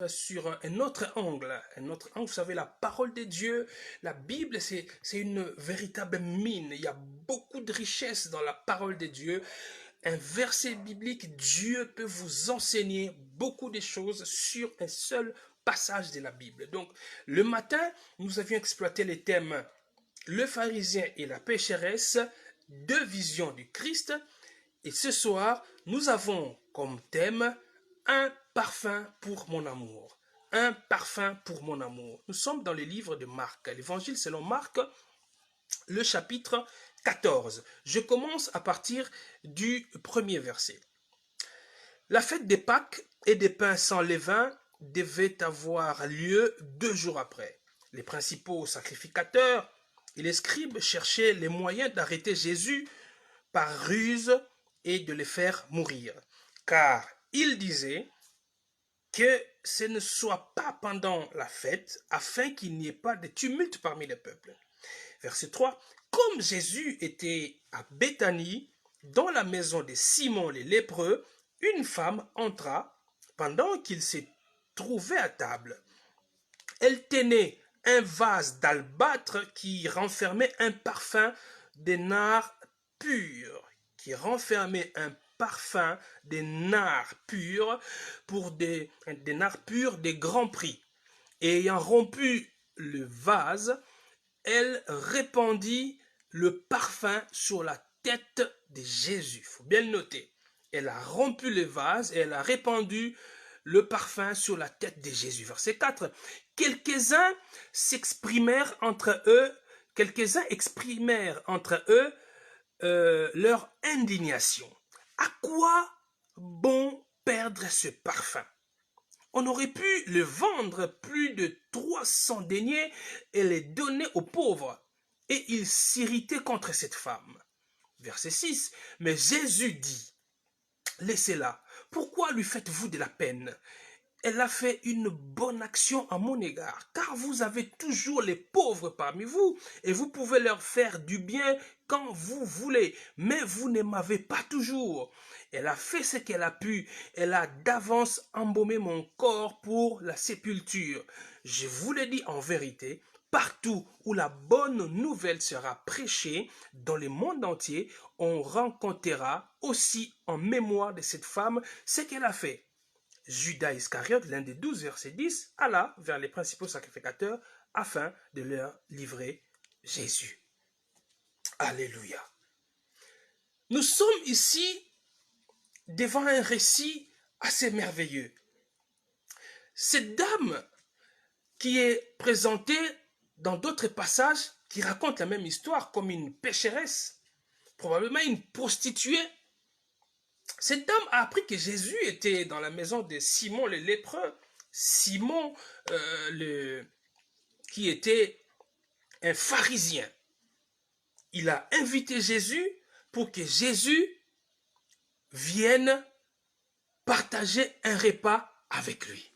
sur un autre angle. Vous savez, la parole de Dieu, la Bible, c'est une véritable mine. Il y a beaucoup de richesses dans la parole de Dieu. Un verset biblique, Dieu peut vous enseigner beaucoup de choses sur un seul passage de la Bible. Donc, le matin, nous avions exploité les thèmes le pharisien et la pécheresse, deux visions du Christ. Et ce soir, nous avons comme thème un parfum pour mon amour. Un parfum pour mon amour. Nous sommes dans le livre de Marc, l'évangile selon Marc, le chapitre 14. Je commence à partir du premier verset. La fête des Pâques et des pains sans levain devait avoir lieu 2 jours après. Les principaux sacrificateurs et les scribes cherchaient les moyens d'arrêter Jésus par ruse et de les faire mourir. Car ils disaient que ce ne soit pas pendant la fête, afin qu'il n'y ait pas de tumulte parmi les peuples. Verset 3. Comme Jésus était à Béthanie, dans la maison de Simon le lépreux, une femme entra pendant qu'il se trouvait à table. Elle tenait un vase d'albâtre qui renfermait un parfum de nard pur, des nards purs des nards purs de grand prix. Et ayant rompu le vase, elle répandit le parfum sur la tête de Jésus. Il faut bien le noter. Elle a rompu le vase et elle a répandu le parfum sur la tête de Jésus. Verset 4. Quelques-uns exprimèrent entre eux leur indignation. À quoi bon perdre ce parfum? On aurait pu le vendre plus de 300 deniers et les donner aux pauvres. Et ils s'irritaient contre cette femme. Verset 6. Mais Jésus dit, laissez-la. Pourquoi lui faites-vous de la peine? Elle a fait une bonne action à mon égard, car vous avez toujours les pauvres parmi vous, et vous pouvez leur faire du bien quand vous voulez, mais vous ne m'avez pas toujours. Elle a fait ce qu'elle a pu, elle a d'avance embaumé mon corps pour la sépulture. Je vous le dis en vérité, partout où la bonne nouvelle sera prêchée dans le monde entier, on rencontrera aussi en mémoire de cette femme ce qu'elle a fait. Judas Iscariote, l'un des 12, verset 10, alla vers les principaux sacrificateurs afin de leur livrer Jésus. Alléluia. Nous sommes ici devant un récit assez merveilleux. Cette dame qui est présentée dans d'autres passages qui racontent la même histoire comme une pécheresse, probablement une prostituée. Cette dame a appris que Jésus était dans la maison de Simon le lépreux, Simon qui était un pharisien. Il a invité Jésus pour que Jésus vienne partager un repas avec lui.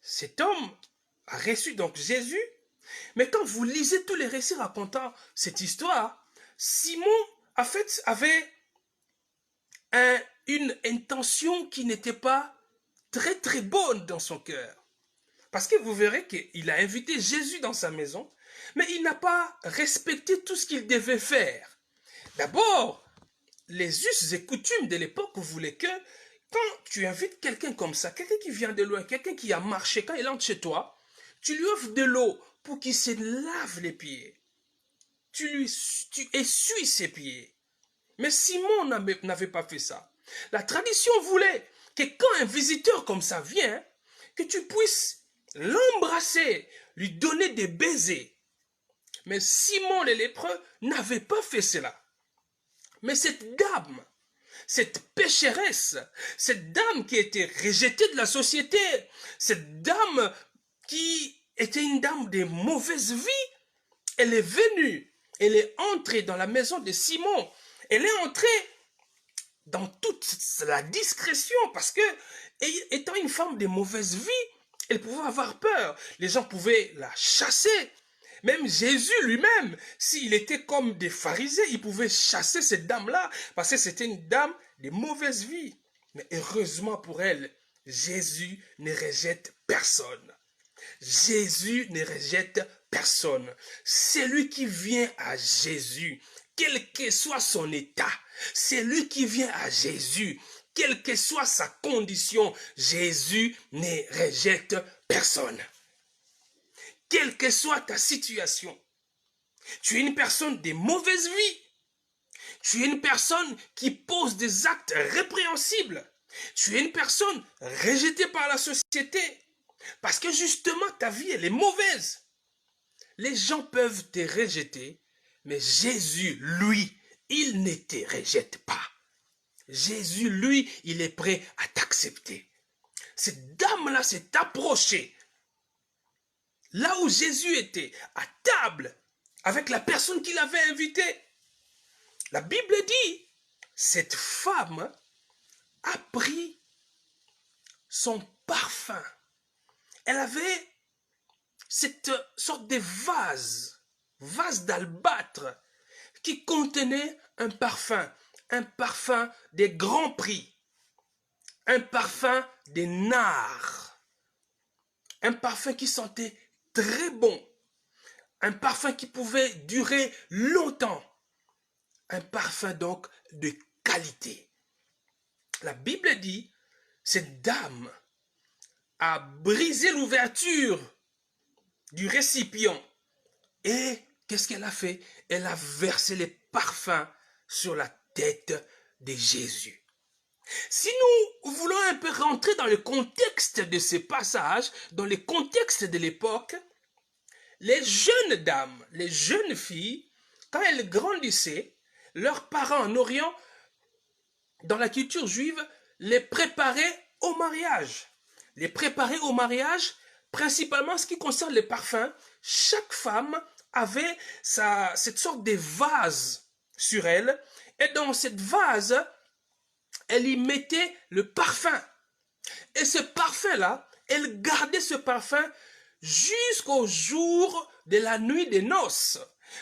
Cet homme a reçu donc Jésus, mais quand vous lisez tous les récits racontant cette histoire, Simon en fait avait une intention qui n'était pas très très bonne dans son cœur. Parce que vous verrez qu'il a invité Jésus dans sa maison, mais il n'a pas respecté tout ce qu'il devait faire. D'abord, les us et coutumes de l'époque voulaient que quand tu invites quelqu'un comme ça, quelqu'un qui vient de loin, quelqu'un qui a marché, quand il entre chez toi, tu lui offres de l'eau pour qu'il se lave les pieds. Tu essuies ses pieds. Mais Simon n'avait pas fait ça. La tradition voulait que quand un visiteur comme ça vient, que tu puisses l'embrasser, lui donner des baisers. Mais Simon le lépreux n'avait pas fait cela. Mais cette dame, cette pécheresse, cette dame qui était rejetée de la société, cette dame qui était une dame de mauvaise vie, elle est venue, elle est entrée dans la maison de Simon. Elle est entrée dans toute la discrétion parce que, étant une femme de mauvaise vie, elle pouvait avoir peur. Les gens pouvaient la chasser. Même Jésus lui-même, s'il était comme des pharisiens, il pouvait chasser cette dame-là parce que c'était une dame de mauvaise vie. Mais heureusement pour elle, Jésus ne rejette personne. Jésus ne rejette personne. Celui qui vient à Jésus, quel que soit son état, celui qui vient à Jésus, quelle que soit sa condition, Jésus ne rejette personne. Quelle que soit ta situation, tu es une personne de mauvaise vie, tu es une personne qui pose des actes répréhensibles, tu es une personne rejetée par la société, parce que justement ta vie elle est mauvaise. Les gens peuvent te rejeter, mais Jésus, lui, il ne te rejette pas. Jésus, lui, il est prêt à t'accepter. Cette dame-là s'est approchée. Là où Jésus était, à table, avec la personne qui l'avait invité. La Bible dit, cette femme a pris son parfum. Elle avait cette sorte de vase d'albâtre qui contenait un parfum de grand prix, un parfum de nard, un parfum qui sentait très bon, un parfum qui pouvait durer longtemps, un parfum donc de qualité. La Bible dit, cette dame a brisé l'ouverture du récipient et qu'est-ce qu'elle a fait? Elle a versé les parfums sur la tête de Jésus. Si nous voulons un peu rentrer dans le contexte de ce passage, dans le contexte de l'époque, les jeunes dames, les jeunes filles, quand elles grandissaient, leurs parents en Orient, dans la culture juive, les préparaient au mariage. Les préparaient au mariage, principalement ce qui concerne les parfums. Chaque femme avait cette sorte de vase sur elle, et dans cette vase, elle y mettait le parfum. Et ce parfum-là, elle gardait ce parfum jusqu'au jour de la nuit des noces.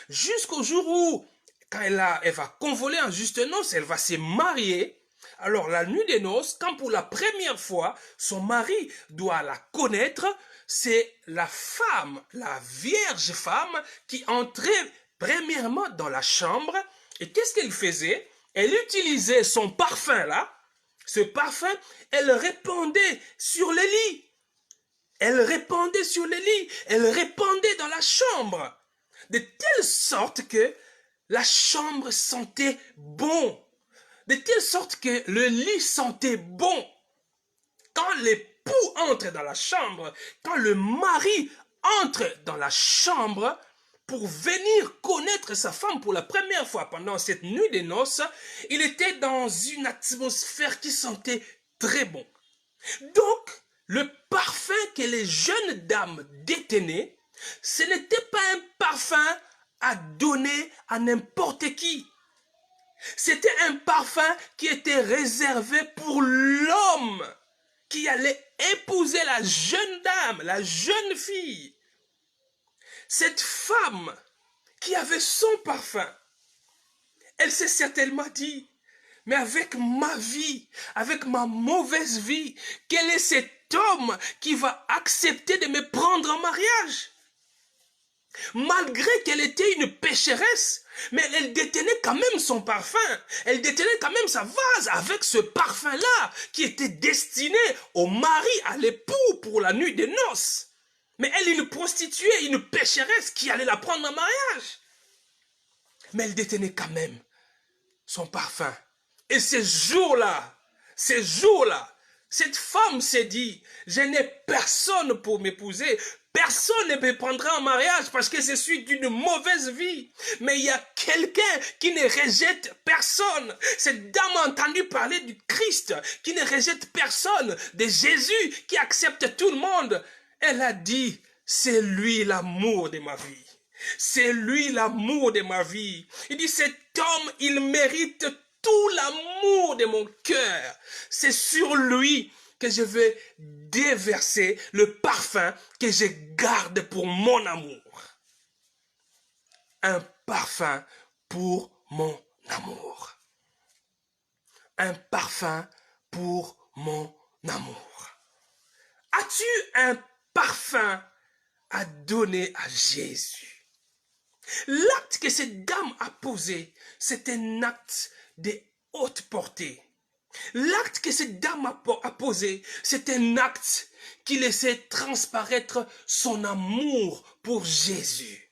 Jusqu'au jour où, quand elle va convoler en juste noces, elle va se marier. Alors la nuit des noces, quand pour la première fois, son mari doit la connaître, c'est la femme, la vierge femme, qui entrait premièrement dans la chambre. Et qu'est-ce qu'elle faisait? Elle utilisait son parfum là, ce parfum, elle répandait sur les lits. Elle répandait sur les lits, elle répandait dans la chambre, de telle sorte que la chambre sentait bon, de telle sorte que le lit sentait bon. Quand l'époux entre dans la chambre, quand le mari entre dans la chambre, pour venir connaître sa femme pour la première fois pendant cette nuit des noces, il était dans une atmosphère qui sentait très bon. Donc, le parfum que les jeunes dames détenaient, ce n'était pas un parfum à donner à n'importe qui. C'était un parfum qui était réservé pour l'homme qui allait épouser la jeune dame, la jeune fille. Cette femme qui avait son parfum, elle s'est certainement dit, mais avec ma vie, avec ma mauvaise vie, quel est cet homme qui va accepter de me prendre en mariage? Malgré qu'elle était une pécheresse, mais elle détenait quand même son parfum. Elle détenait quand même sa vase avec ce parfum-là qui était destiné au mari, à l'époux pour la nuit des noces. Mais elle, une prostituée, une pécheresse qui allait la prendre en mariage. Mais elle détenait quand même son parfum. Et ces jours-là, cette femme s'est dit, je n'ai personne pour m'épouser, personne ne me prendra en mariage parce que je suis d'une mauvaise vie. Mais il y a quelqu'un qui ne rejette personne. Cette dame a entendu parler du Christ, qui ne rejette personne, de Jésus, qui accepte tout le monde. Elle a dit, c'est lui l'amour de ma vie. C'est lui l'amour de ma vie. Il dit, cet homme, il mérite tout l'amour de mon cœur. C'est sur lui que je vais déverser le parfum que je garde pour mon amour. Un parfum pour mon amour. Un parfum pour mon amour. As-tu un parfum à donner à Jésus? L'acte que cette dame a posé, c'est un acte de haute portée. L'acte que cette dame a posé, c'est un acte qui laissait transparaître son amour pour Jésus.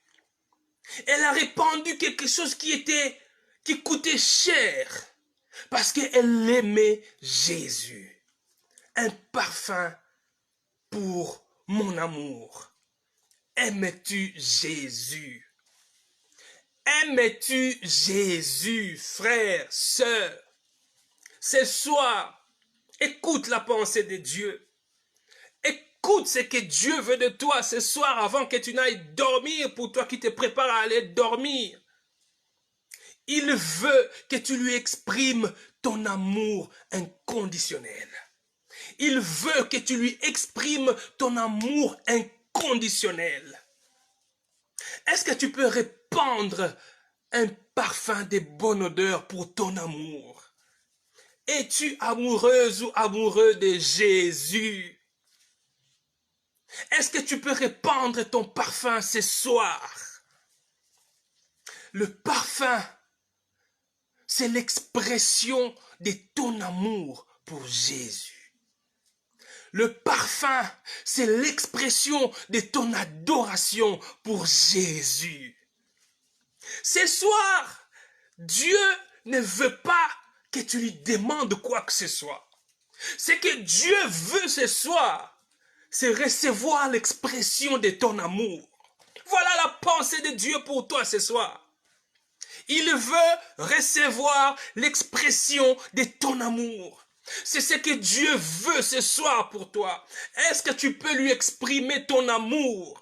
Elle a répandu quelque chose qui coûtait cher, parce qu'elle aimait Jésus. Un parfum pour mon amour. Aimes-tu Jésus? Aimes-tu Jésus, frère, sœur? Ce soir, écoute la pensée de Dieu. Écoute ce que Dieu veut de toi ce soir avant que tu n'ailles dormir, pour toi qui te prépares à aller dormir. Il veut que tu lui exprimes ton amour inconditionnel. Il veut que tu lui exprimes ton amour inconditionnel. Est-ce que tu peux répandre un parfum de bonne odeur pour ton amour? Es-tu amoureuse ou amoureux de Jésus? Est-ce que tu peux répandre ton parfum ce soir? Le parfum, c'est l'expression de ton amour pour Jésus. Le parfum, c'est l'expression de ton adoration pour Jésus. Ce soir, Dieu ne veut pas que tu lui demandes quoi que ce soit. Ce que Dieu veut ce soir, c'est recevoir l'expression de ton amour. Voilà la pensée de Dieu pour toi ce soir. Il veut recevoir l'expression de ton amour. C'est ce que Dieu veut ce soir pour toi. Est-ce que tu peux lui exprimer ton amour?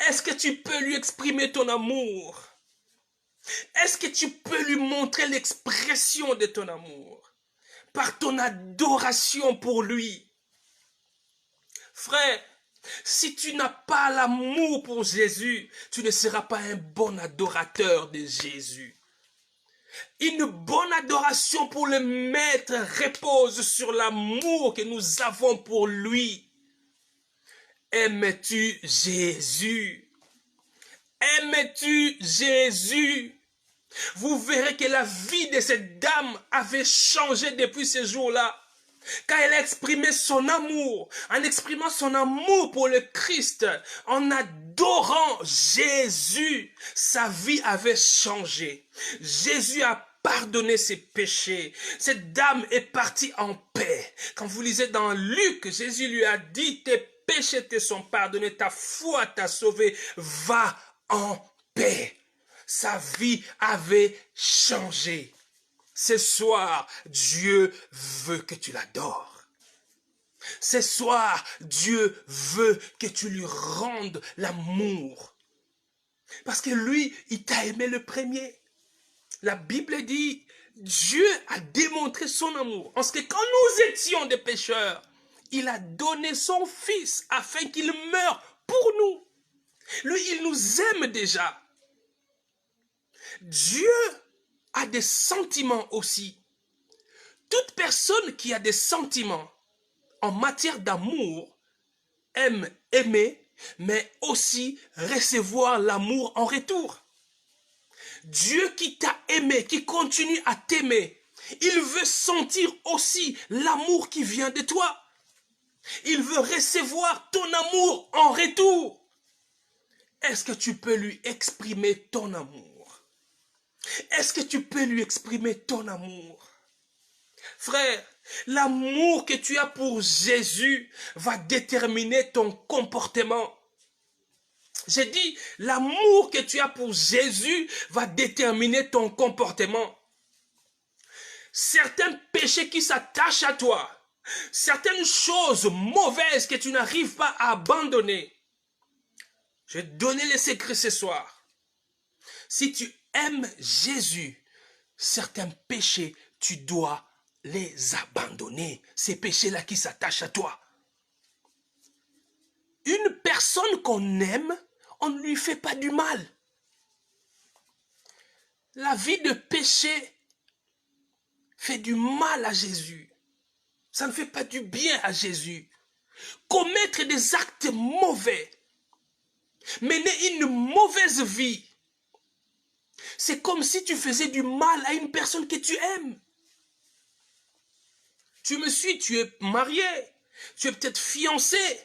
Est-ce que tu peux lui exprimer ton amour? Est-ce que tu peux lui montrer l'expression de ton amour par ton adoration pour lui? Frère, si tu n'as pas l'amour pour Jésus, tu ne seras pas un bon adorateur de Jésus. Une bonne adoration pour le Maître repose sur l'amour que nous avons pour lui. Aimes-tu Jésus? Aimes-tu Jésus? Vous verrez que la vie de cette dame avait changé depuis ce jour-là. Quand elle a exprimé son amour, en exprimant son amour pour le Christ, en adorant Jésus, sa vie avait changé. Jésus a pardonné ses péchés. Cette dame est partie en paix. Quand vous lisez dans Luc, Jésus lui a dit, tes péchés te sont pardonnés, ta foi t'a sauvé, va en paix. Sa vie avait changé. Ce soir, Dieu veut que tu l'adores. Ce soir, Dieu veut que tu lui rendes l'amour. Parce que lui, il t'a aimé le premier. La Bible dit, Dieu a démontré son amour. En ce que quand nous étions des pécheurs, il a donné son Fils afin qu'il meure pour nous. Lui, il nous aime déjà. Dieu a des sentiments aussi. Toute personne qui a des sentiments en matière d'amour aime aimer, mais aussi recevoir l'amour en retour. Dieu qui t'a aimé, qui continue à t'aimer, il veut sentir aussi l'amour qui vient de toi. Il veut recevoir ton amour en retour. Est-ce que tu peux lui exprimer ton amour? Est-ce que tu peux lui exprimer ton amour? Frère, l'amour que tu as pour Jésus va déterminer ton comportement. J'ai dit, l'amour que tu as pour Jésus va déterminer ton comportement. Certains péchés qui s'attachent à toi, certaines choses mauvaises que tu n'arrives pas à abandonner. Je vais te donner les secrets ce soir. Si tu aimes Jésus, certains péchés, tu dois les abandonner. Ces péchés-là qui s'attachent à toi. Une personne qu'on aime, on ne lui fait pas du mal. La vie de péché fait du mal à Jésus. Ça ne fait pas du bien à Jésus. commettre des actes mauvais, mener une mauvaise vie, c'est comme si tu faisais du mal à une personne que tu aimes. Tu me suis, tu es marié, tu es peut-être fiancé.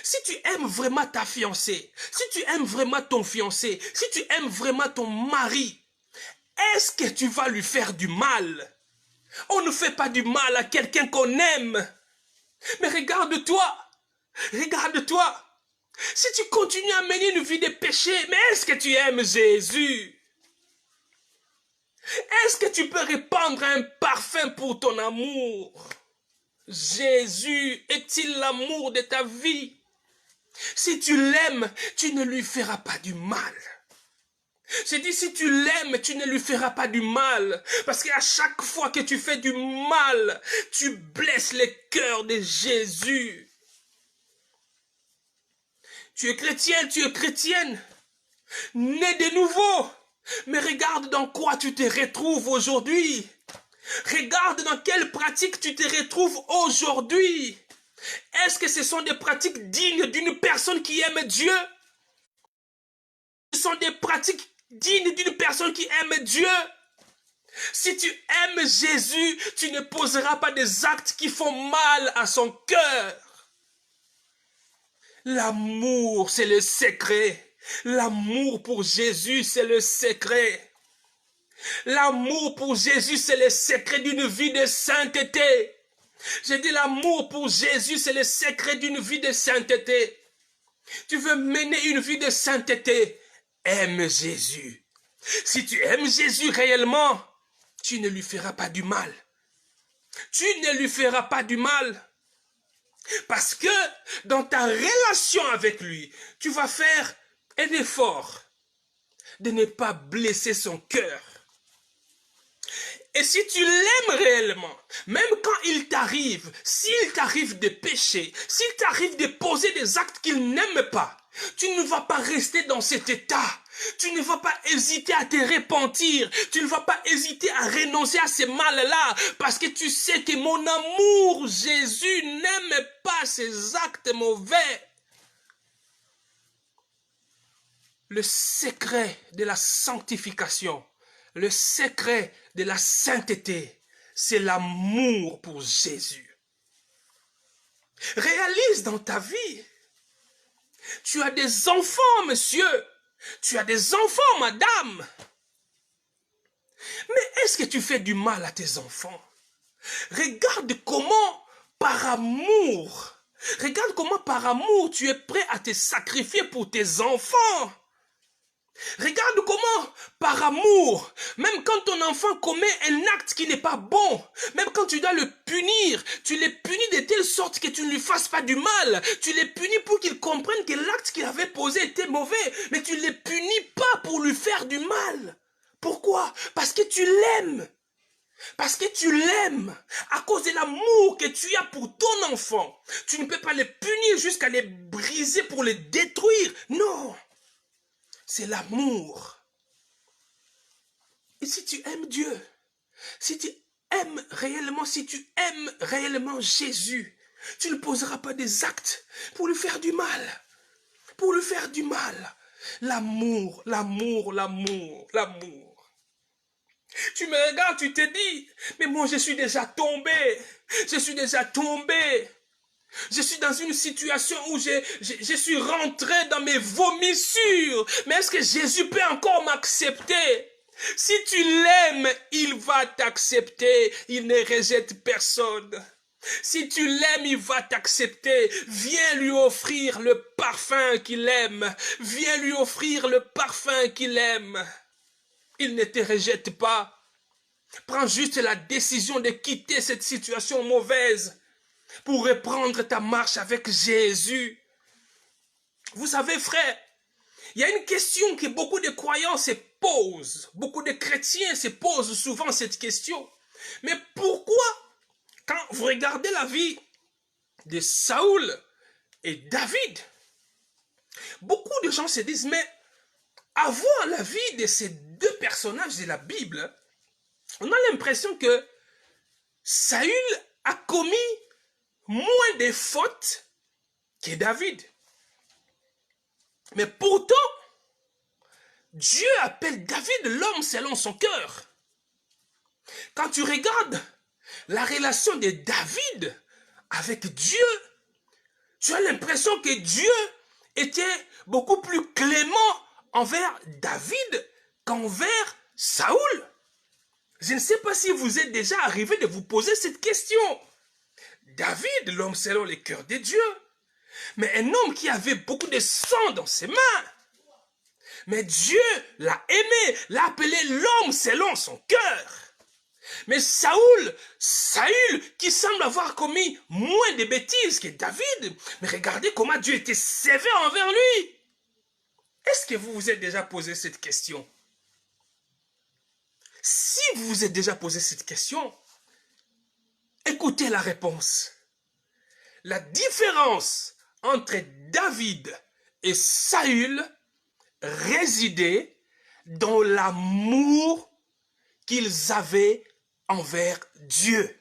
Si tu aimes vraiment ta fiancée, si tu aimes vraiment ton fiancé, si tu aimes vraiment ton mari, est-ce que tu vas lui faire du mal? On ne fait pas du mal à quelqu'un qu'on aime. Mais regarde-toi, regarde-toi. Si tu continues à mener une vie de péché, mais est-ce que tu aimes Jésus? Est-ce que tu peux répandre un parfum pour ton amour? Jésus est-il l'amour de ta vie? Si tu l'aimes, tu ne lui feras pas du mal. J'ai dit, si tu l'aimes, tu ne lui feras pas du mal. Parce qu'à chaque fois que tu fais du mal, tu blesses le cœur de Jésus. Tu es chrétien, tu es chrétienne, né de nouveau. Mais regarde dans quoi tu te retrouves aujourd'hui. Regarde dans quelle pratique tu te retrouves aujourd'hui. Est-ce que ce sont des pratiques dignes d'une personne qui aime Dieu? Ce sont des pratiques dignes d'une personne qui aime Dieu. Si tu aimes Jésus, tu ne poseras pas des actes qui font mal à son cœur. L'amour, c'est le secret. L'amour pour Jésus, c'est le secret. L'amour pour Jésus, c'est le secret d'une vie de sainteté. J'ai dit l'amour pour Jésus, c'est le secret d'une vie de sainteté. Tu veux mener une vie de sainteté, aime Jésus. Si tu aimes Jésus réellement, tu ne lui feras pas du mal. Tu ne lui feras pas du mal. Parce que dans ta relation avec lui, tu vas faire un effort de ne pas blesser son cœur. Et si tu l'aimes réellement, même quand il t'arrive, s'il t'arrive de pécher, s'il t'arrive de poser des actes qu'il n'aime pas, tu ne vas pas rester dans cet état. Tu ne vas pas hésiter à te repentir. Tu ne vas pas hésiter à renoncer à ces mal-là. Parce que tu sais que mon amour, Jésus, n'aime pas ces actes mauvais. Le secret de la sanctification, le secret de la sainteté, c'est l'amour pour Jésus. Réalise dans ta vie. Tu as des enfants, monsieur. Tu as des enfants, madame. Mais est-ce que tu fais du mal à tes enfants? Regarde comment, par amour, tu es prêt à te sacrifier pour tes enfants. Regarde comment, par amour, même quand ton enfant commet un acte qui n'est pas bon, même quand tu dois le punir, tu le punis de telle sorte que tu ne lui fasses pas du mal. Tu le punis pour qu'il comprenne que l'acte qu'il avait posé était mauvais, mais tu ne le punis pas pour lui faire du mal. Pourquoi? Parce que tu l'aimes. Parce que tu l'aimes, à cause de l'amour que tu as pour ton enfant. Tu ne peux pas les punir jusqu'à les briser pour les détruire. Non. C'est l'amour. Et si tu aimes Dieu, si tu aimes réellement Jésus, tu ne poseras pas des actes pour lui faire du mal. Pour lui faire du mal. L'amour, l'amour, l'amour, l'amour. Tu me regardes, tu te dis, mais moi je suis déjà tombé. Je suis déjà tombé. Je suis dans une situation où je suis rentré dans mes vomissures. Mais est-ce que Jésus peut encore m'accepter? Si tu l'aimes, il va t'accepter. Il ne rejette personne. Si tu l'aimes, il va t'accepter. Viens lui offrir le parfum qu'il aime. Viens lui offrir le parfum qu'il aime. Il ne te rejette pas. Prends juste la décision de quitter cette situation mauvaise pour reprendre ta marche avec Jésus. Vous savez, frère, il y a une question que beaucoup de croyants se posent. Beaucoup de chrétiens se posent souvent cette question. Mais pourquoi, quand vous regardez la vie de Saül et David, beaucoup de gens se disent, mais avoir la vie de ces deux personnages de la Bible, on a l'impression que Saül a commis moins de fautes que David. Mais pourtant, Dieu appelle David l'homme selon son cœur. Quand tu regardes la relation de David avec Dieu, tu as l'impression que Dieu était beaucoup plus clément envers David qu'envers Saoul. Je ne sais pas si vous êtes déjà arrivé de vous poser cette question. David, l'homme selon le cœur de Dieu, mais un homme qui avait beaucoup de sang dans ses mains. Mais Dieu l'a aimé, l'a appelé l'homme selon son cœur. Mais Saül qui semble avoir commis moins de bêtises que David, mais regardez comment Dieu était sévère envers lui. Est-ce que vous vous êtes déjà posé cette question? Si vous vous êtes déjà posé cette question, écoutez la réponse. La différence entre David et Saül résidait dans l'amour qu'ils avaient envers Dieu.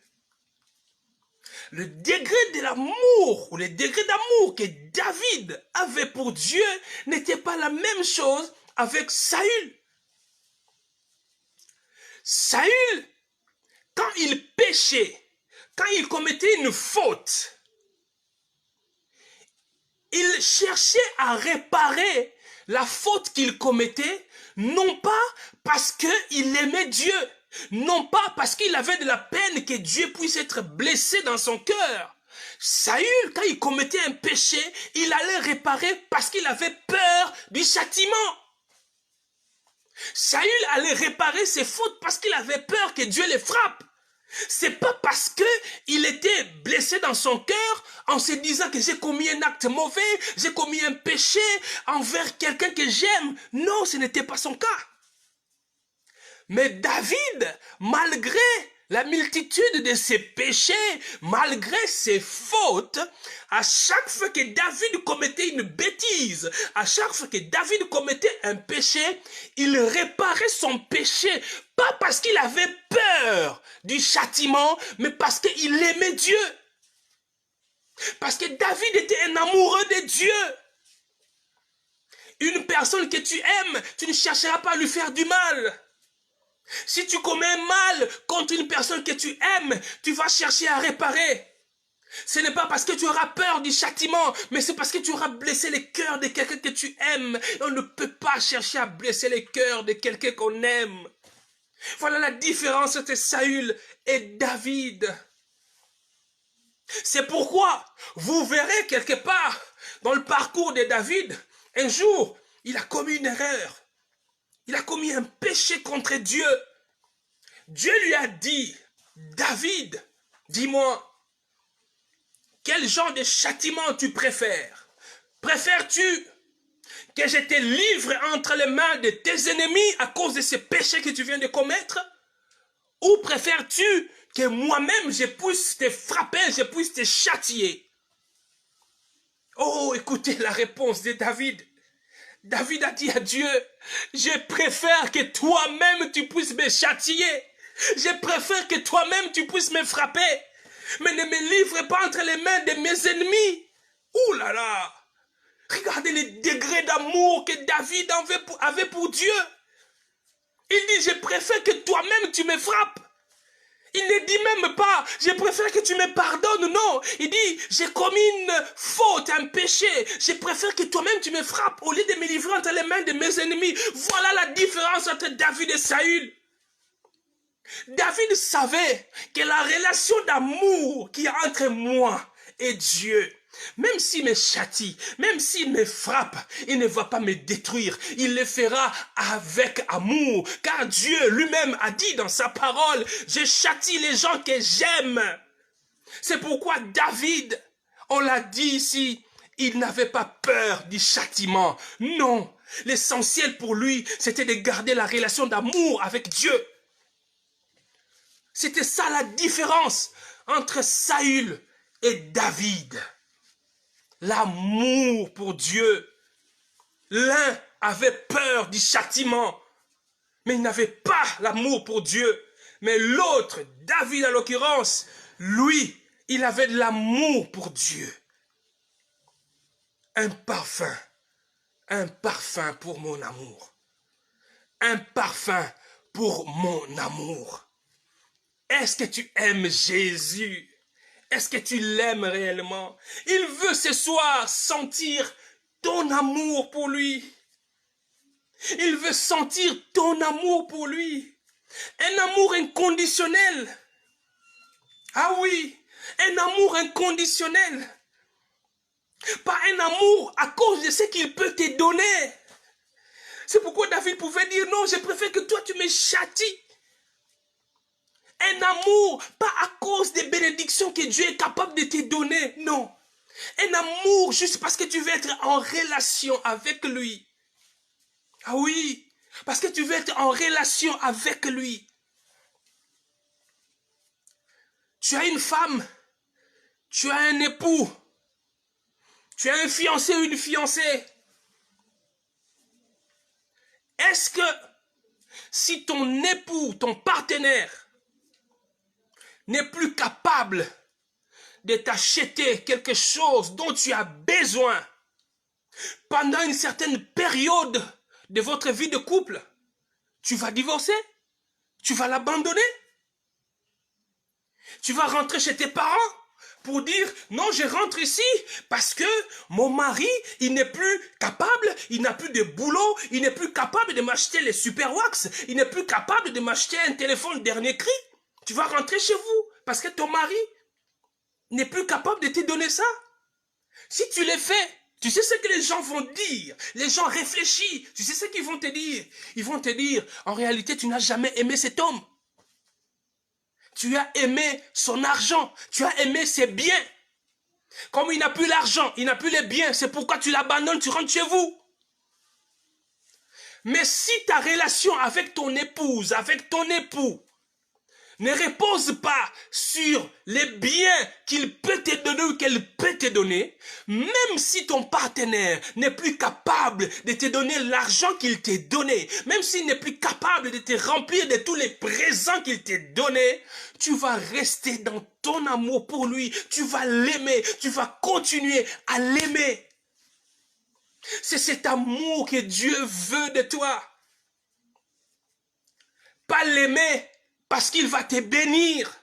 Le degré de l'amour ou le degré d'amour que David avait pour Dieu n'était pas la même chose avec Saül. Saül, quand il péchait, quand il commettait une faute, il cherchait à réparer la faute qu'il commettait, non pas parce qu'il aimait Dieu, non pas parce qu'il avait de la peine que Dieu puisse être blessé dans son cœur. Saül, quand il commettait un péché, il allait réparer parce qu'il avait peur du châtiment. Saül allait réparer ses fautes parce qu'il avait peur que Dieu les frappe. C'est pas parce que il était blessé dans son cœur en se disant que j'ai commis un acte mauvais, j'ai commis un péché envers quelqu'un que j'aime. Non, ce n'était pas son cas. Mais David, malgré la multitude de ses péchés, malgré ses fautes, à chaque fois que David commettait une bêtise, à chaque fois que David commettait un péché, il réparait son péché, pas parce qu'il avait peur du châtiment, mais parce qu'il aimait Dieu. Parce que David était un amoureux de Dieu. Une personne que tu aimes, tu ne chercheras pas à lui faire du mal. Si tu commets un mal contre une personne que tu aimes, tu vas chercher à réparer. Ce n'est pas parce que tu auras peur du châtiment, mais c'est parce que tu auras blessé le cœur de quelqu'un que tu aimes. Et on ne peut pas chercher à blesser le cœur de quelqu'un qu'on aime. Voilà la différence entre Saül et David. C'est pourquoi vous verrez quelque part dans le parcours de David, un jour, il a commis une erreur. Il a commis un péché contre Dieu. Dieu lui a dit, David, dis-moi, quel genre de châtiment tu préfères? Préfères-tu que je te livre entre les mains de tes ennemis à cause de ce péché que tu viens de commettre? Ou préfères-tu que moi-même je puisse te frapper, je puisse te châtier? Oh, écoutez la réponse de David. David a dit à Dieu, je préfère que toi-même tu puisses me châtier. Je préfère que toi-même tu puisses me frapper. Mais ne me livre pas entre les mains de mes ennemis. Ouh là là. Regardez les degrés d'amour que David avait pour Dieu. Il dit, je préfère que toi-même tu me frappes. Il ne dit même pas, je préfère que tu me pardonnes, non. Il dit, j'ai commis une faute, un péché. Je préfère que toi-même tu me frappes au lieu de me livrer entre les mains de mes ennemis. Voilà la différence entre David et Saül. David savait que la relation d'amour qu'il y a entre moi et Dieu, même s'il me châtie, même s'il me frappe, il ne va pas me détruire. Il le fera avec amour. Car Dieu lui-même a dit dans sa parole, je châtie les gens que j'aime. C'est pourquoi David, on l'a dit ici, il n'avait pas peur du châtiment. Non, l'essentiel pour lui, c'était de garder la relation d'amour avec Dieu. C'était ça la différence entre Saül et David. L'amour pour Dieu. L'un avait peur du châtiment, mais il n'avait pas l'amour pour Dieu. Mais l'autre, David en l'occurrence, lui, Il avait de l'amour pour Dieu. Un parfum pour mon amour. Un parfum pour mon amour. Est-ce que tu aimes Jésus? Est-ce que tu l'aimes réellement? Il veut ce soir sentir ton amour pour lui. Il veut sentir ton amour pour lui. Un amour inconditionnel. Ah oui, un amour inconditionnel. Pas un amour à cause de ce qu'il peut te donner. C'est pourquoi David pouvait dire non, je préfère que toi tu me châties. Un amour, pas à cause des bénédictions que Dieu est capable de te donner, non. Un amour juste parce que tu veux être en relation avec lui. Ah oui, parce que tu veux être en relation avec lui. Tu as une femme, tu as un époux, tu as un fiancé ou une fiancée. Est-ce que si ton époux, ton partenaire, n'est plus capable de t'acheter quelque chose dont tu as besoin pendant une certaine période de votre vie de couple, tu vas divorcer? Tu vas l'abandonner? Tu vas rentrer chez tes parents pour dire non, je rentre ici parce que mon mari, il n'est plus capable, il n'a plus de boulot, il n'est plus capable de m'acheter les super wax, il n'est plus capable de m'acheter un téléphone dernier cri. Tu vas rentrer chez vous parce que ton mari n'est plus capable de te donner ça. Si tu le fais, tu sais ce que les gens vont dire. Les gens réfléchissent. Tu sais ce qu'ils vont te dire. Ils vont te dire, en réalité, tu n'as jamais aimé cet homme. Tu as aimé son argent. Tu as aimé ses biens. Comme il n'a plus l'argent, il n'a plus les biens, c'est pourquoi tu l'abandonnes, tu rentres chez vous. Mais si ta relation avec ton épouse, avec ton époux, ne repose pas sur les biens qu'il peut te donner ou qu'elle peut te donner, même si ton partenaire n'est plus capable de te donner l'argent qu'il t'a donné, même s'il n'est plus capable de te remplir de tous les présents qu'il t'a donné, tu vas rester dans ton amour pour lui, tu vas l'aimer, tu vas continuer à l'aimer. C'est cet amour que Dieu veut de toi. Pas l'aimer parce qu'il va te bénir.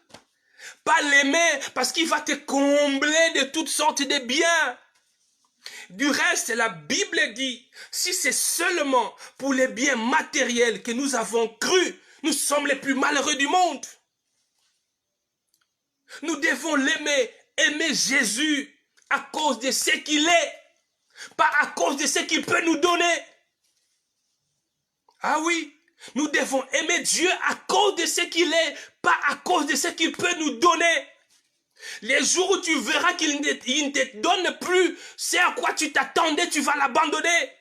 Pas l'aimer parce qu'il va te combler de toutes sortes de biens. Du reste, la Bible dit, si c'est seulement pour les biens matériels que nous avons cru, nous sommes les plus malheureux du monde. Nous devons l'aimer, aimer Jésus à cause de ce qu'il est, pas à cause de ce qu'il peut nous donner. Ah oui. Nous devons aimer Dieu à cause de ce qu'il est, pas à cause de ce qu'il peut nous donner. Les jours où tu verras qu'il ne te donne plus, c'est à quoi tu t'attendais, tu vas l'abandonner.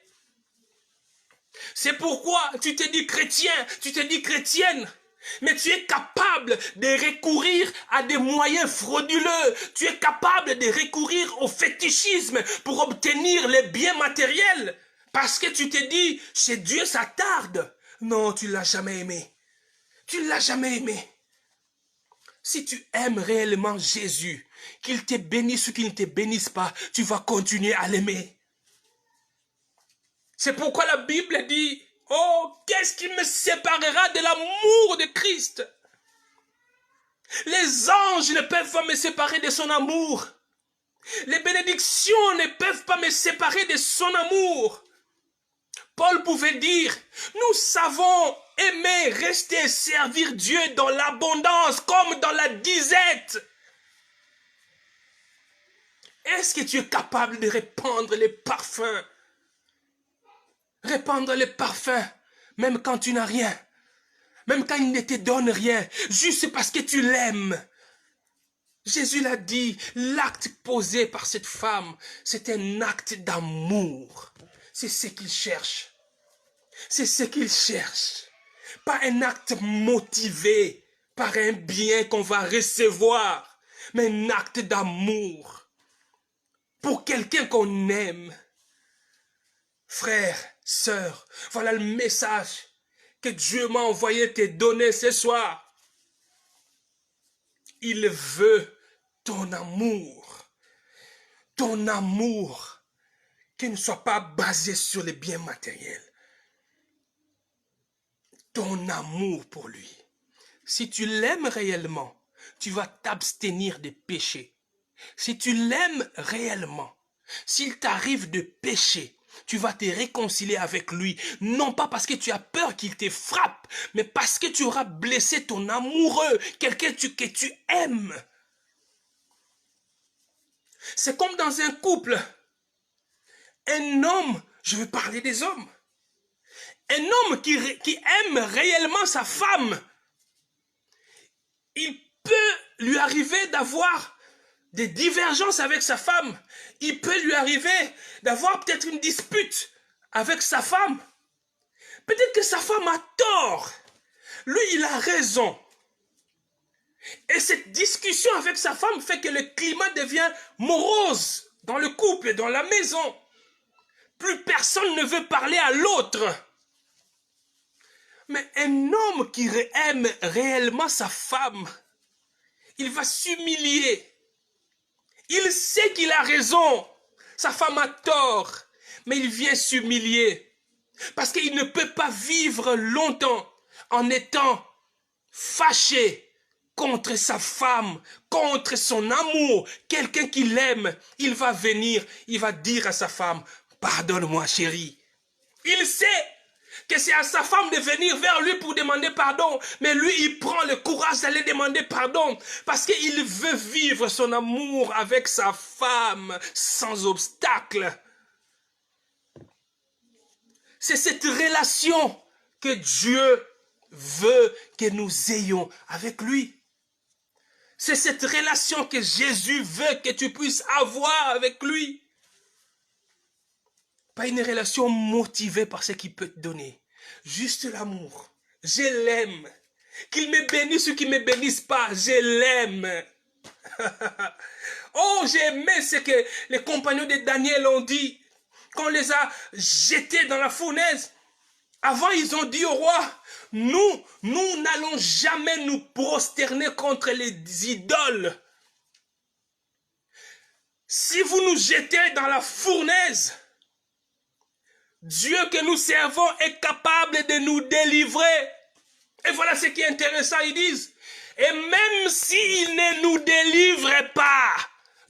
C'est pourquoi tu te dis chrétien, tu te dis chrétienne, mais tu es capable de recourir à des moyens frauduleux. Tu es capable de recourir au fétichisme pour obtenir les biens matériels. Parce que tu te dis, chez Dieu ça tarde. Non, tu ne l'as jamais aimé. Tu ne l'as jamais aimé. Si tu aimes réellement Jésus, qu'il te bénisse ou qu'il ne te bénisse pas, tu vas continuer à l'aimer. C'est pourquoi la Bible dit, oh, qu'est-ce qui me séparera de l'amour de Christ? Les anges ne peuvent pas me séparer de son amour. Les bénédictions ne peuvent pas me séparer de son amour. Paul pouvait dire, nous savons aimer, rester, servir Dieu dans l'abondance comme dans la disette. Est-ce que tu es capable de répandre les parfums? Répandre les parfums, même quand tu n'as rien. Même quand il ne te donne rien, juste parce que tu l'aimes. Jésus l'a dit, l'acte posé par cette femme, c'est un acte d'amour. C'est ce qu'il cherche. C'est ce qu'il cherche. Pas un acte motivé par un bien qu'on va recevoir, mais un acte d'amour pour quelqu'un qu'on aime. Frère, sœur, voilà le message que Dieu m'a envoyé te donner ce soir. Il veut ton amour, qui ne soit pas basé sur les biens matériels. Ton amour pour lui. Si tu l'aimes réellement, tu vas t'abstenir des péchés. Si tu l'aimes réellement, s'il t'arrive de pécher, tu vas te réconcilier avec lui, non pas parce que tu as peur qu'il te frappe, mais parce que tu auras blessé ton amoureux, quelqu'un que tu aimes. C'est comme dans un couple. Un homme, je veux parler des hommes, un homme qui aime réellement sa femme, il peut lui arriver d'avoir des divergences avec sa femme. Il peut lui arriver d'avoir peut-être une dispute avec sa femme. Peut-être que sa femme a tort. Lui, il a raison. Et cette discussion avec sa femme fait que le climat devient morose dans le couple, dans la maison. Plus personne ne veut parler à l'autre. Mais un homme qui aime réellement sa femme, il va s'humilier. Il sait qu'il a raison. Sa femme a tort. Mais il vient s'humilier. Parce qu'il ne peut pas vivre longtemps en étant fâché contre sa femme, contre son amour. Quelqu'un qu'il aime, il va venir, il va dire à sa femme, pardonne-moi chérie. Il sait que c'est à sa femme de venir vers lui pour demander pardon. Mais lui, il prend le courage d'aller demander pardon. Parce qu'il veut vivre son amour avec sa femme sans obstacle. C'est cette relation que Dieu veut que nous ayons avec lui. C'est cette relation que Jésus veut que tu puisses avoir avec lui. Pas une relation motivée par ce qu'il peut te donner. Juste l'amour. Je l'aime. Qu'il me bénisse ou qu'il ne me bénisse pas, je l'aime. Oh, j'ai aimé ce que les compagnons de Daniel ont dit. Quand on les a jetés dans la fournaise. Avant, ils ont dit au roi, nous n'allons jamais nous prosterner contre les idoles. Si vous nous jetez dans la fournaise, Dieu que nous servons est capable de nous délivrer. Et voilà ce qui est intéressant, ils disent. Et même s'il ne nous délivre pas,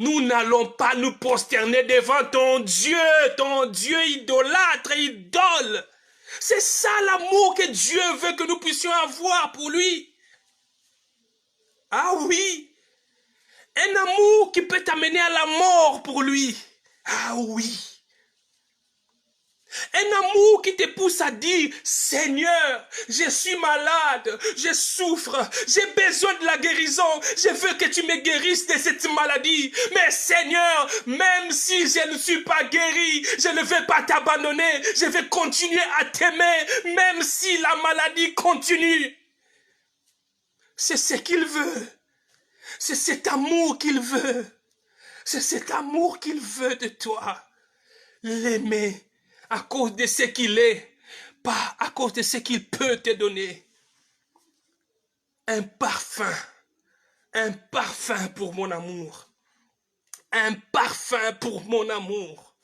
nous n'allons pas nous prosterner devant ton Dieu idolâtre, idole. C'est ça l'amour que Dieu veut que nous puissions avoir pour lui. Ah oui, un amour qui peut t'amener à la mort pour lui. Ah oui. Un amour qui te pousse à dire, Seigneur, je suis malade, je souffre, j'ai besoin de la guérison, je veux que tu me guérisses de cette maladie. Mais Seigneur, même si je ne suis pas guéri, je ne vais pas t'abandonner, je vais continuer à t'aimer, même si la maladie continue. C'est ce qu'il veut. C'est cet amour qu'il veut. C'est cet amour qu'il veut de toi. L'aimer. À cause de ce qu'il est, pas à cause de ce qu'il peut te donner. Un parfum pour mon amour. Un parfum pour mon amour.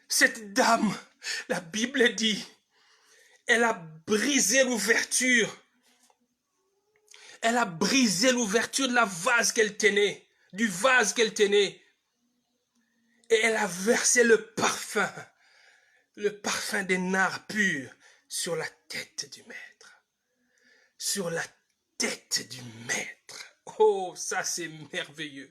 Cette dame, la Bible dit, elle a brisé l'ouverture. Elle a brisé l'ouverture de la vase qu'elle tenait, du vase qu'elle tenait. Et elle a versé le parfum des nards purs sur la tête du maître. Sur la tête du maître. Oh, ça c'est merveilleux.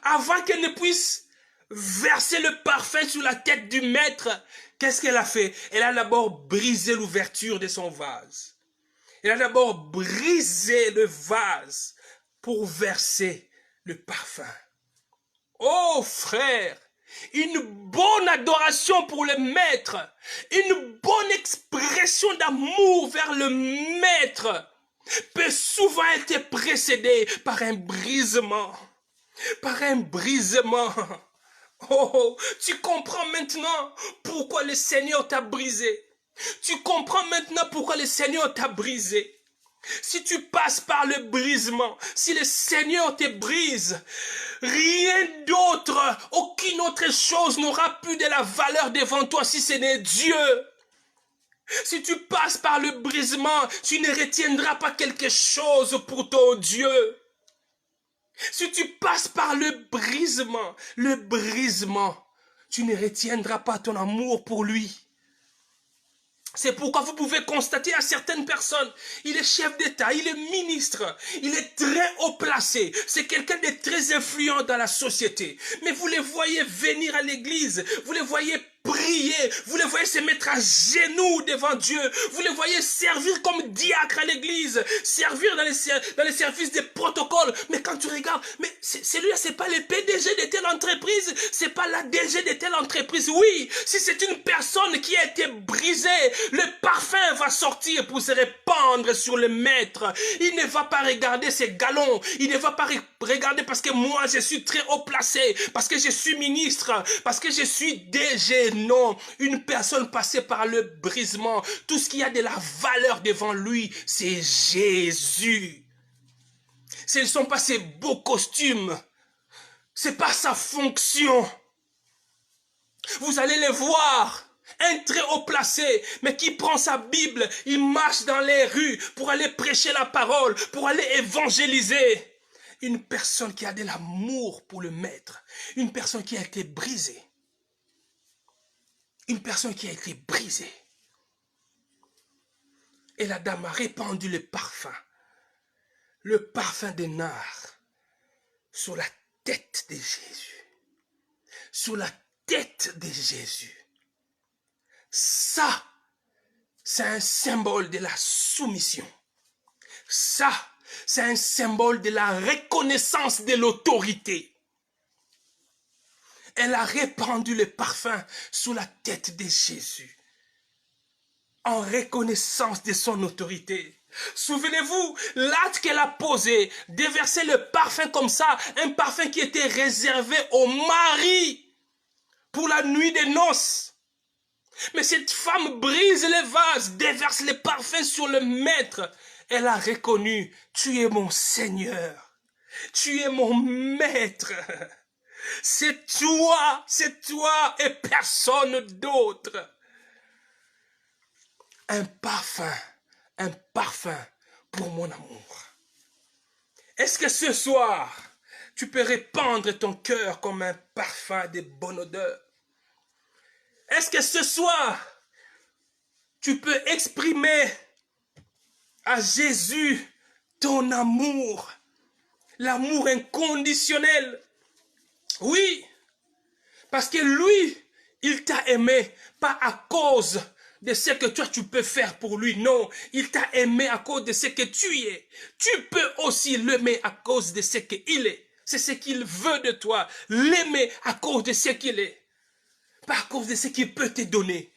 Avant qu'elle ne puisse verser le parfum sur la tête du maître, qu'est-ce qu'elle a fait? Elle a d'abord brisé l'ouverture de son vase. Elle a d'abord brisé le vase pour verser le parfum. Oh frère, une bonne adoration pour le maître, une bonne expression d'amour vers le maître peut souvent être précédée par un brisement. Par un brisement. Oh, tu comprends maintenant pourquoi le Seigneur t'a brisé. Tu comprends maintenant pourquoi le Seigneur t'a brisé. Si tu passes par le brisement, si le Seigneur te brise, rien d'autre, aucune autre chose n'aura plus de la valeur devant toi si ce n'est Dieu. Si tu passes par le brisement, tu ne retiendras pas quelque chose pour ton Dieu. Si tu passes par le brisement, tu ne retiendras pas ton amour pour lui. C'est pourquoi vous pouvez constater à certaines personnes, il est chef d'État, il est ministre, il est très haut placé, c'est quelqu'un de très influent dans la société. Mais vous les voyez venir à l'église, vous les voyez prier, vous les voyez se mettre à genoux devant Dieu, vous les voyez servir comme diacre à l'église, servir dans les services des protocoles. Mais quand tu regardes, mais celui-là, c'est pas le PDG de telle entreprise, c'est pas la DG de telle entreprise. Oui, si c'est une personne qui a été brisée, le parfum va sortir pour se répandre sur le maître. Il ne va pas regarder ses galons, il ne va pas regarder parce que moi je suis très haut placé, parce que je suis ministre, parce que je suis DG. Non, une personne passée par le brisement, tout ce qui a de la valeur devant lui, c'est Jésus. Ce ne sont pas ses beaux costumes, c'est pas sa fonction. Vous allez les voir, un très haut placé, mais qui prend sa Bible, il marche dans les rues pour aller prêcher la parole, pour aller évangéliser. Une personne qui a de l'amour pour le maître, une personne qui a été brisée. Une personne qui a été brisée. Et la dame a répandu le parfum des nards, sur la tête de Jésus. Sur la tête de Jésus. Ça, c'est un symbole de la soumission. Ça, c'est un symbole de la reconnaissance de l'autorité. Elle a répandu le parfum sur la tête de Jésus, en reconnaissance de son autorité. Souvenez-vous, l'acte qu'elle a posé, déverser le parfum comme ça, un parfum qui était réservé au mari pour la nuit des noces. Mais cette femme brise les vases, déverse le parfum sur le maître. Elle a reconnu, tu es mon Seigneur, tu es mon maître. C'est toi et personne d'autre. Un parfum pour mon amour. Est-ce que ce soir, tu peux répandre ton cœur comme un parfum de bonne odeur? Est-ce que ce soir, tu peux exprimer à Jésus ton amour, l'amour inconditionnel? Oui, parce que lui, il t'a aimé, pas à cause de ce que toi tu peux faire pour lui. Non, il t'a aimé à cause de ce que tu es. Tu peux aussi l'aimer à cause de ce qu'il est. C'est ce qu'il veut de toi. L'aimer à cause de ce qu'il est. Pas à cause de ce qu'il peut te donner.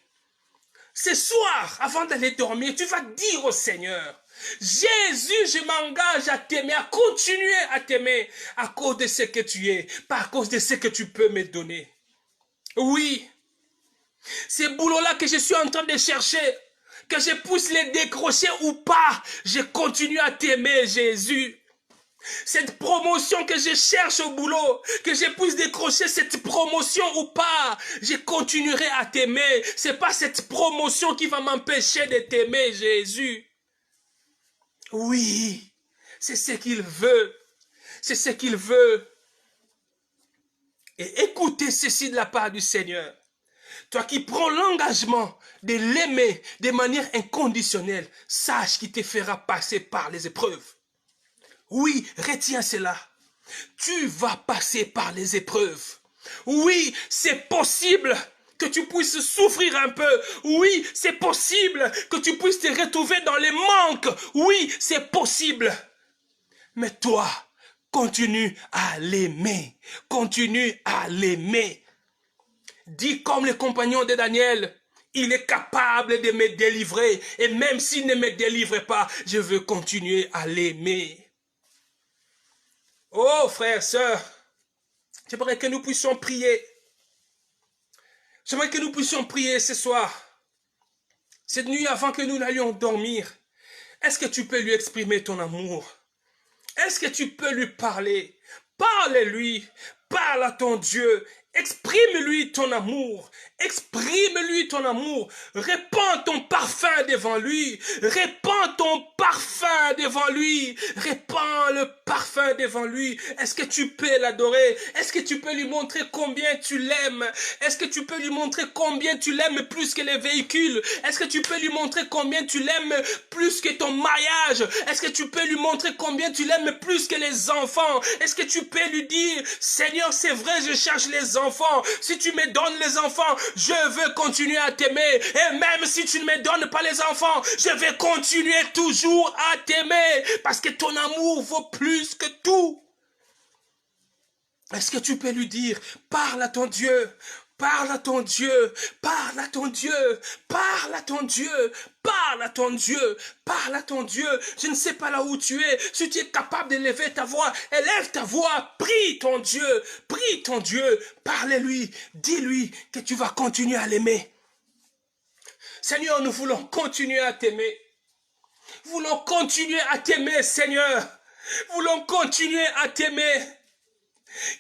Ce soir, avant d'aller dormir, tu vas dire au Seigneur, Jésus, je m'engage à t'aimer, à continuer à t'aimer à cause de ce que tu es, pas à cause de ce que tu peux me donner. Oui, ces boulots-là que je suis en train de chercher, que je puisse les décrocher ou pas, je continue à t'aimer, Jésus. Cette promotion que je cherche au boulot, que je puisse décrocher cette promotion ou pas, je continuerai à t'aimer. C'est pas cette promotion qui va m'empêcher de t'aimer, Jésus. Oui, c'est ce qu'il veut. C'est ce qu'il veut. Et écoutez ceci de la part du Seigneur. Toi qui prends l'engagement de l'aimer de manière inconditionnelle, sache qu'il te fera passer par les épreuves. Oui, retiens cela. Tu vas passer par les épreuves. Oui, c'est possible que tu puisses souffrir un peu. Oui, c'est possible que tu puisses te retrouver dans les manques. Oui, c'est possible. Mais toi, continue à l'aimer. Continue à l'aimer. Dis comme les compagnons de Daniel, il est capable de me délivrer. Et même s'il ne me délivre pas, je veux continuer à l'aimer. Oh, frères, sœurs, j'aimerais que nous puissions prier. J'aimerais que nous puissions prier ce soir, cette nuit avant que nous n'allions dormir. Est-ce que tu peux lui exprimer ton amour? Est-ce que tu peux lui parler? Parle-lui, parle à ton Dieu, exprime-lui ton amour, exprime-lui ton amour, répands ton parfum devant lui, répands ton parfum devant lui, répands le parfum devant lui. Est-ce que tu peux l'adorer? Est-ce que tu peux lui montrer combien tu l'aimes? Est-ce que tu peux lui montrer combien tu l'aimes plus que les véhicules? Est-ce que tu peux lui montrer combien tu l'aimes plus que ton mariage? Est-ce que tu peux lui montrer combien tu l'aimes plus que les enfants? Est-ce que tu peux lui dire, Seigneur, c'est vrai, je cherche les enfants. Si tu me donnes les enfants, je veux continuer à t'aimer. Et même si tu ne me donnes pas les enfants, je vais continuer toujours à t'aimer. Parce que ton amour vaut plus que tout. Est-ce que tu peux lui dire, parle à ton Dieu, parle à ton Dieu, parle à ton Dieu, parle à ton Dieu, parle à ton Dieu, parle à ton Dieu. Je ne sais pas là où tu es. Si tu es capable d'élever ta voix, élève ta voix, prie ton Dieu, parle-lui, dis-lui que tu vas continuer à l'aimer. Seigneur, nous voulons continuer à t'aimer. Voulons continuer à t'aimer, Seigneur. Voulons continuer à t'aimer.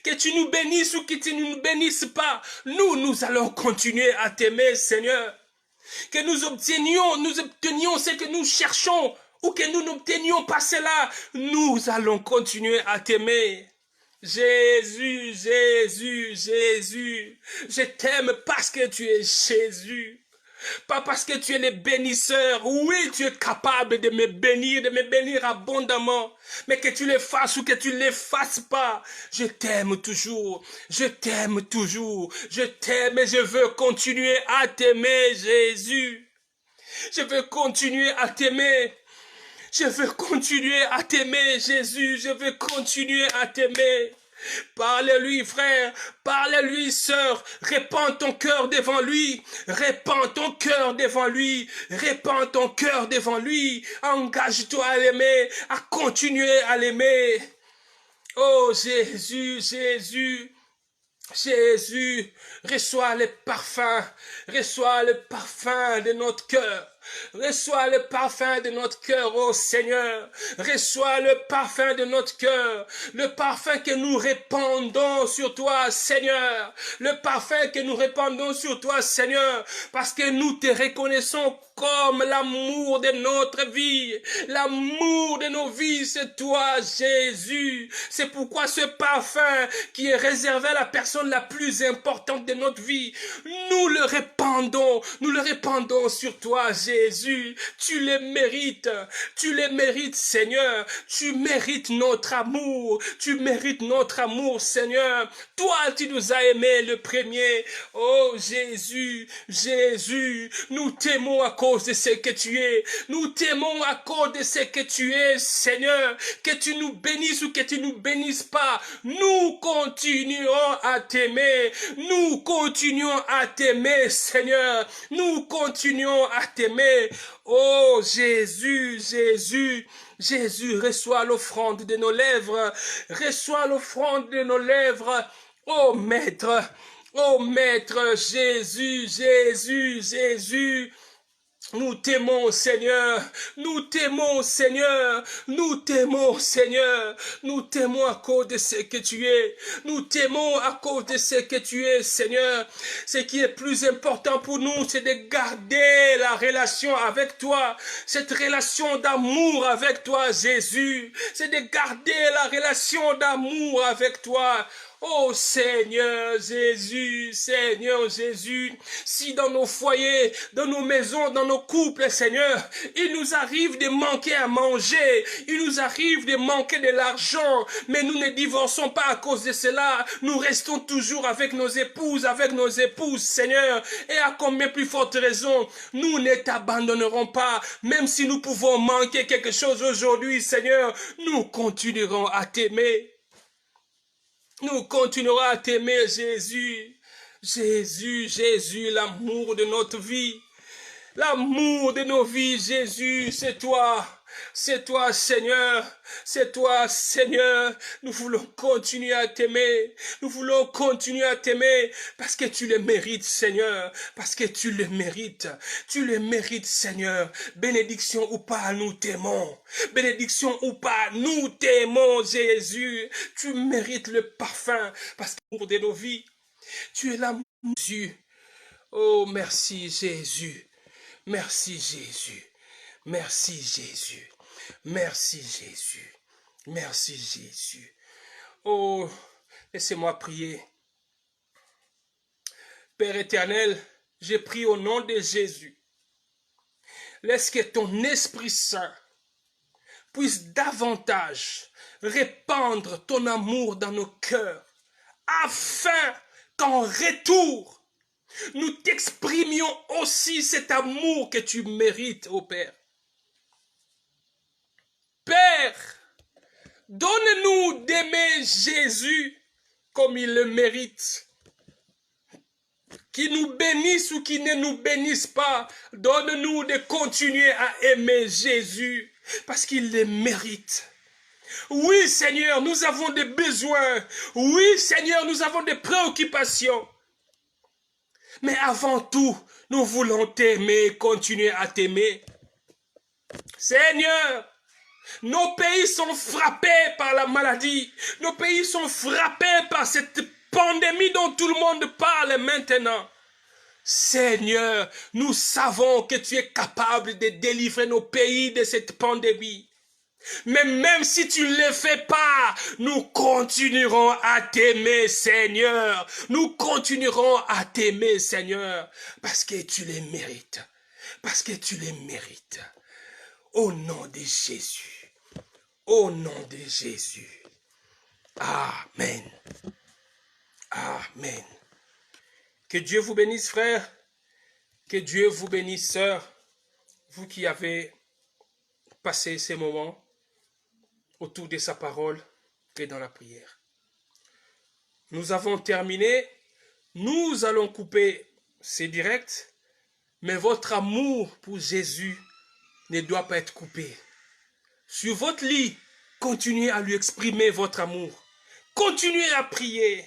Que tu nous bénisses ou que tu ne nous bénisses pas, nous allons continuer à t'aimer, Seigneur. Que nous obtenions ce que nous cherchons ou que nous n'obtenions pas cela, nous allons continuer à t'aimer. Jésus, Jésus, Jésus, je t'aime parce que tu es Jésus. Pas parce que tu es le bénisseur. Oui, tu es capable de me bénir abondamment. Mais que tu le fasses ou que tu ne le fasses pas, je t'aime toujours. Je t'aime toujours. Je t'aime et je veux continuer à t'aimer, Jésus. Je veux continuer à t'aimer. Je veux continuer à t'aimer, Jésus. Je veux continuer à t'aimer. Parle-lui, frère, parle-lui, sœur, répands ton cœur devant lui, répands ton cœur devant lui, répands ton cœur devant lui, engage-toi à l'aimer, à continuer à l'aimer. Oh Jésus, Jésus, Jésus, reçois le parfum de notre cœur. Reçois le parfum de notre cœur, ô Seigneur. Reçois le parfum de notre cœur. Le parfum que nous répandons sur toi, Seigneur. Le parfum que nous répandons sur toi, Seigneur. Parce que nous te reconnaissons comme l'amour de notre vie. L'amour de nos vies, c'est toi, Jésus. C'est pourquoi ce parfum qui est réservé à la personne la plus importante de notre vie, nous le répandons sur toi, Jésus. Tu le mérites, Seigneur. Tu mérites notre amour, Seigneur. Toi, tu nous as aimés le premier. Oh Jésus, Jésus, nous t'aimons à cause de ce que tu es. Nous t'aimons à cause de ce que tu es, Seigneur. Que tu nous bénisses ou que tu nous bénisses pas, nous continuons à t'aimer. Nous continuons à t'aimer, Seigneur. Nous continuons à t'aimer. Oh Jésus, Jésus, Jésus, reçois l'offrande de nos lèvres. Reçois l'offrande de nos lèvres. Oh Maître, Jésus, Jésus, Jésus. Nous t'aimons, Seigneur. Nous t'aimons, Seigneur. Nous t'aimons, Seigneur. Nous t'aimons à cause de ce que tu es. Nous t'aimons à cause de ce que tu es, Seigneur. Ce qui est plus important pour nous, c'est de garder la relation avec toi. Cette relation d'amour avec toi, Jésus. C'est de garder la relation d'amour avec toi. Oh Seigneur Jésus, Seigneur Jésus, si dans nos foyers, dans nos maisons, dans nos couples, Seigneur, il nous arrive de manquer à manger, il nous arrive de manquer de l'argent, mais nous ne divorçons pas à cause de cela, nous restons toujours avec nos épouses, Seigneur, et à combien plus forte raison, nous ne t'abandonnerons pas, même si nous pouvons manquer quelque chose aujourd'hui, Seigneur, nous continuerons à t'aimer. Nous continuerons à t'aimer, Jésus. Jésus, Jésus, l'amour de notre vie. L'amour de nos vies, Jésus, c'est toi. C'est toi, Seigneur. C'est toi, Seigneur. Nous voulons continuer à t'aimer. Nous voulons continuer à t'aimer parce que tu le mérites, Seigneur. Parce que tu le mérites. Tu le mérites, Seigneur. Bénédiction ou pas, nous t'aimons. Bénédiction ou pas, nous t'aimons, Jésus. Tu mérites le parfum parce que pour de nos vies, tu es là, Jésus. Oh, merci, Jésus. Merci, Jésus. Merci, Jésus. Merci Jésus. Merci Jésus. Oh, laissez-moi prier. Père éternel, j'ai pris au nom de Jésus. Laisse que ton Esprit Saint puisse davantage répandre ton amour dans nos cœurs, afin qu'en retour, nous t'exprimions aussi cet amour que tu mérites, ô Père. Père, donne-nous d'aimer Jésus comme il le mérite. Qu'il nous bénisse ou qu'il ne nous bénisse pas, donne-nous de continuer à aimer Jésus parce qu'il le mérite. Oui, Seigneur, nous avons des besoins. Oui, Seigneur, nous avons des préoccupations. Mais avant tout, nous voulons t'aimer, continuer à t'aimer. Seigneur, nos pays sont frappés par la maladie. Nos pays sont frappés par cette pandémie dont tout le monde parle maintenant. Seigneur, nous savons que tu es capable de délivrer nos pays de cette pandémie. Mais même si tu ne le fais pas, nous continuerons à t'aimer, Seigneur. Nous continuerons à t'aimer, Seigneur, parce que tu les mérites. Parce que tu les mérites. Au nom de Jésus. Au nom de Jésus. Amen. Amen. Que Dieu vous bénisse, frère. Que Dieu vous bénisse, sœur. Vous qui avez passé ces moments autour de sa parole et dans la prière. Nous avons terminé. Nous allons couper ces directs. Mais votre amour pour Jésus ne doit pas être coupé. Sur votre lit, continuez à lui exprimer votre amour. Continuez à prier.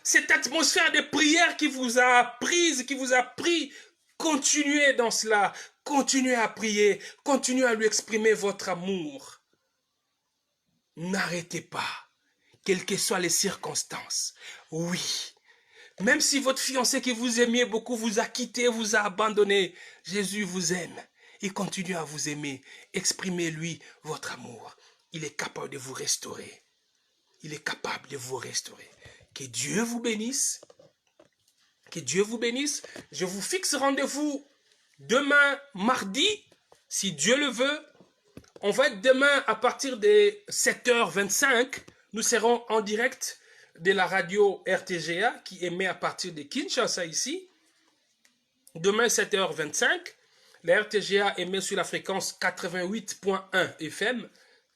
Cette atmosphère de prière qui vous a apprise, qui vous a pris, continuez dans cela. Continuez à prier. Continuez à lui exprimer votre amour. N'arrêtez pas, quelles que soient les circonstances. Oui, même si votre fiancé qui vous aimiez beaucoup vous a quitté, vous a abandonné, Jésus vous aime. Il continue à vous aimer. Exprimez-lui votre amour. Il est capable de vous restaurer. Il est capable de vous restaurer. Que Dieu vous bénisse. Que Dieu vous bénisse. Je vous fixe rendez-vous demain, mardi, si Dieu le veut. On va être demain à partir de 7h25. Nous serons en direct de la radio RTGA qui émet à partir de Kinshasa ici. Demain 7h25. La RTGA émet sur la fréquence 88.1 FM.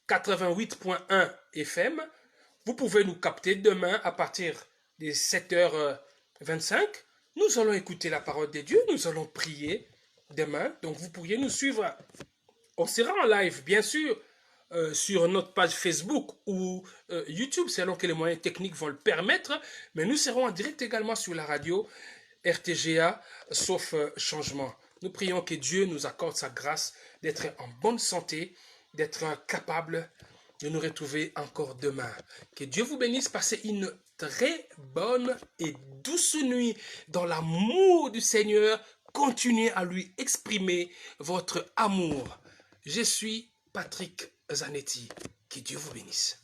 88.1 FM. Vous pouvez nous capter demain à partir de 7h25. Nous allons écouter la parole de Dieu. Nous allons prier demain. Donc vous pourriez nous suivre. On sera en live, bien sûr, sur notre page Facebook ou YouTube, selon que les moyens techniques vont le permettre. Mais nous serons en direct également sur la radio RTGA, sauf changement. Nous prions que Dieu nous accorde sa grâce d'être en bonne santé, d'être capable de nous retrouver encore demain. Que Dieu vous bénisse. Passez une très bonne et douce nuit dans l'amour du Seigneur. Continuez à lui exprimer votre amour. Je suis Patrick Zanetti. Que Dieu vous bénisse.